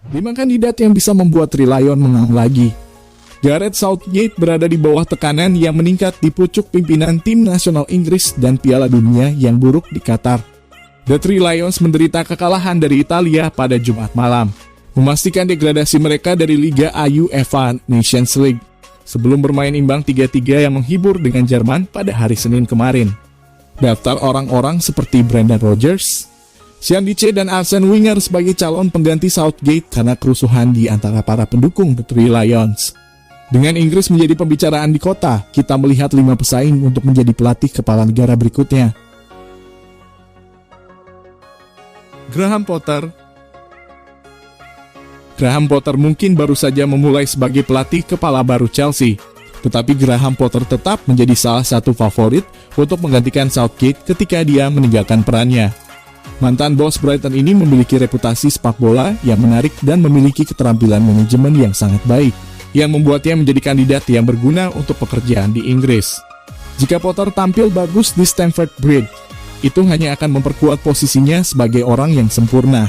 5 kandidat yang bisa membuat Three Lions menang lagi. Gareth Southgate berada di bawah tekanan yang meningkat di pucuk pimpinan tim nasional Inggris dan Piala Dunia yang buruk di Qatar. The Three Lions menderita kekalahan dari Italia pada Jumat malam, memastikan degradasi mereka dari Liga UEFA Nations League, sebelum bermain imbang 3-3 yang menghibur dengan Jerman pada hari Senin kemarin. Daftar orang-orang seperti Brendan Rodgers, Sean Dyche dan Arsene Wenger sebagai calon pengganti Southgate karena kerusuhan di antara para pendukung The Three Lions. Dengan Inggris menjadi pembicaraan di kota, kita melihat 5 pesaing untuk menjadi pelatih kepala negara berikutnya. Graham Potter mungkin baru saja memulai sebagai pelatih kepala baru Chelsea, tetapi Graham Potter tetap menjadi salah satu favorit untuk menggantikan Southgate ketika dia meninggalkan perannya. Mantan bos Brighton ini memiliki reputasi sepak bola yang menarik dan memiliki keterampilan manajemen yang sangat baik, yang membuatnya menjadi kandidat yang berguna untuk pekerjaan di Inggris. Jika Potter tampil bagus di Stamford Bridge, itu hanya akan memperkuat posisinya sebagai orang yang sempurna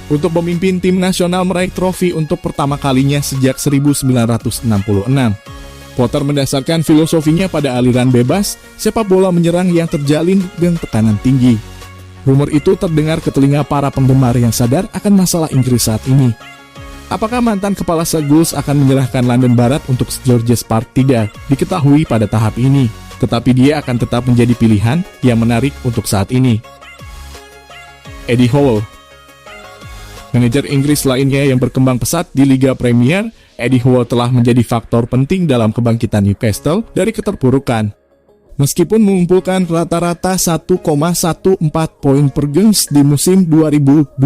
untuk memimpin tim nasional meraih trofi untuk pertama kalinya sejak 1966. Potter mendasarkan filosofinya pada aliran bebas, sepak bola menyerang yang terjalin dengan tekanan tinggi. Rumor itu terdengar ke telinga para penggemar yang sadar akan masalah Inggris saat ini. Apakah mantan kepala Seagulls akan menyerahkan London Barat untuk George's Park? Tidak diketahui pada tahap ini, tetapi dia akan tetap menjadi pilihan yang menarik untuk saat ini. Eddie Howe, manajer Inggris lainnya yang berkembang pesat di Liga Premier, Eddie Howe telah menjadi faktor penting dalam kebangkitan Newcastle dari keterpurukan. Meskipun mengumpulkan rata-rata 1,14 poin per games di musim 2021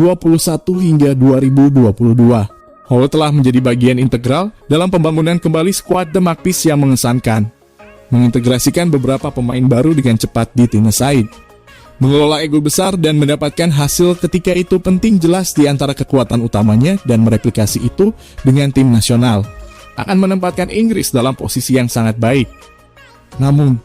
hingga 2022, Howe telah menjadi bagian integral dalam pembangunan kembali skuad The Magpies yang mengesankan, mengintegrasikan beberapa pemain baru dengan cepat di Tyneside, mengelola ego besar dan mendapatkan hasil ketika itu penting jelas di antara kekuatan utamanya dan mereplikasi itu dengan tim nasional, akan menempatkan Inggris dalam posisi yang sangat baik. Namun,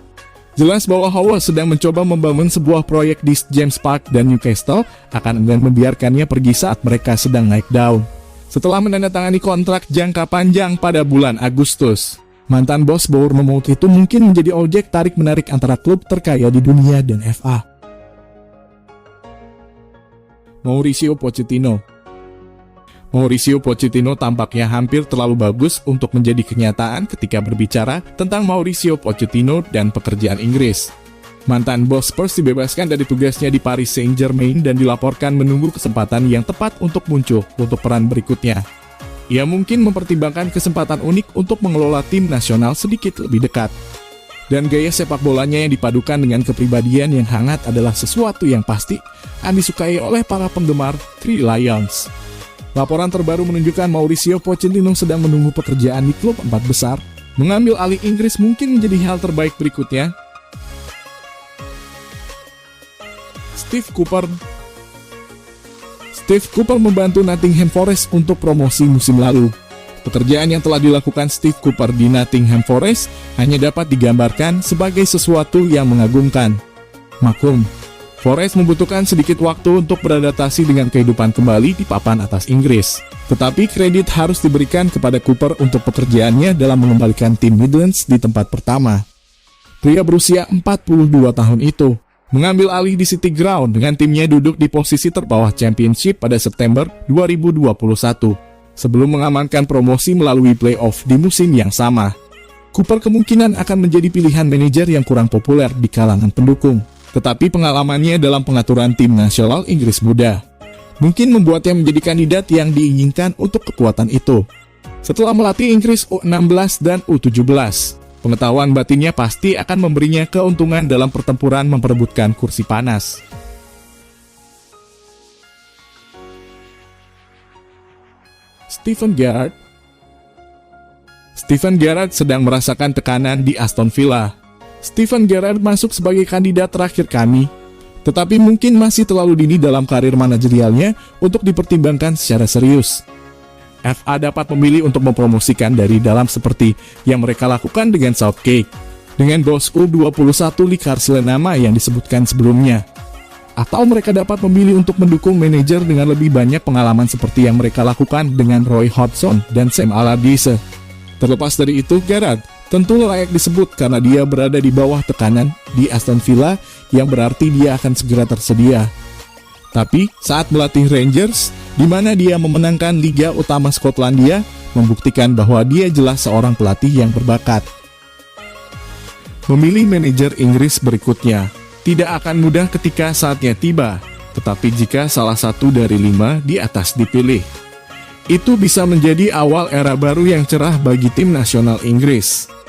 jelas bahwa Howe sedang mencoba membangun sebuah proyek di James Park dan Newcastle akan enggan membiarkannya pergi saat mereka sedang naik daun. Setelah menandatangani kontrak jangka panjang pada bulan Agustus, mantan bos Bournemouth itu mungkin menjadi objek tarik-menarik antara klub terkaya di dunia dan FA. Mauricio Pochettino tampaknya hampir terlalu bagus untuk menjadi kenyataan ketika berbicara tentang Mauricio Pochettino dan pekerjaan Inggris. Mantan bos Spurs dibebaskan dari tugasnya di Paris Saint-Germain dan dilaporkan menunggu kesempatan yang tepat untuk muncul untuk peran berikutnya. Ia mungkin mempertimbangkan kesempatan unik untuk mengelola tim nasional sedikit lebih dekat. Dan gaya sepak bolanya yang dipadukan dengan kepribadian yang hangat adalah sesuatu yang pasti akan disukai oleh para penggemar Three Lions. Laporan terbaru menunjukkan Mauricio Pochettino sedang menunggu pekerjaan di klub 4 besar. Mengambil alih Inggris mungkin menjadi hal terbaik berikutnya. Steve Cooper membantu Nottingham Forest untuk promosi musim lalu. Pekerjaan yang telah dilakukan Steve Cooper di Nottingham Forest hanya dapat digambarkan sebagai sesuatu yang mengagumkan. Maklum, Forest membutuhkan sedikit waktu untuk beradaptasi dengan kehidupan kembali di papan atas Inggris. Tetapi kredit harus diberikan kepada Cooper untuk pekerjaannya dalam mengembalikan tim Midlands di tempat pertama. Pria berusia 42 tahun itu mengambil alih di City Ground dengan timnya duduk di posisi terbawah Championship pada September 2021, sebelum mengamankan promosi melalui playoff di musim yang sama. Cooper kemungkinan akan menjadi pilihan manajer yang kurang populer di kalangan pendukung, tetapi pengalamannya dalam pengaturan tim nasional Inggris muda mungkin membuatnya menjadi kandidat yang diinginkan untuk kekuatan itu. Setelah melatih Inggris U16 dan U17, pengetahuan batinnya pasti akan memberinya keuntungan dalam pertempuran memperebutkan kursi panas. Steven Gerrard sedang merasakan tekanan di Aston Villa. Steven Gerrard masuk sebagai kandidat terakhir kami, tetapi mungkin masih terlalu dini dalam karir manajerialnya untuk dipertimbangkan secara serius. FA dapat memilih untuk mempromosikan dari dalam seperti yang mereka lakukan dengan Southgate, dengan bos U21 Lee Carsley nama yang disebutkan sebelumnya. Atau mereka dapat memilih untuk mendukung manajer dengan lebih banyak pengalaman seperti yang mereka lakukan dengan Roy Hodgson dan Sam Allardyce. Terlepas dari itu, Gerrard tentu layak disebut karena dia berada di bawah tekanan di Aston Villa, yang berarti dia akan segera tersedia. Tapi saat melatih Rangers, di mana dia memenangkan Liga Utama Skotlandia, membuktikan bahwa dia jelas seorang pelatih yang berbakat. Memilih manajer Inggris berikutnya tidak akan mudah ketika saatnya tiba, tetapi jika salah satu dari 5 di atas dipilih, itu bisa menjadi awal era baru yang cerah bagi tim nasional Inggris.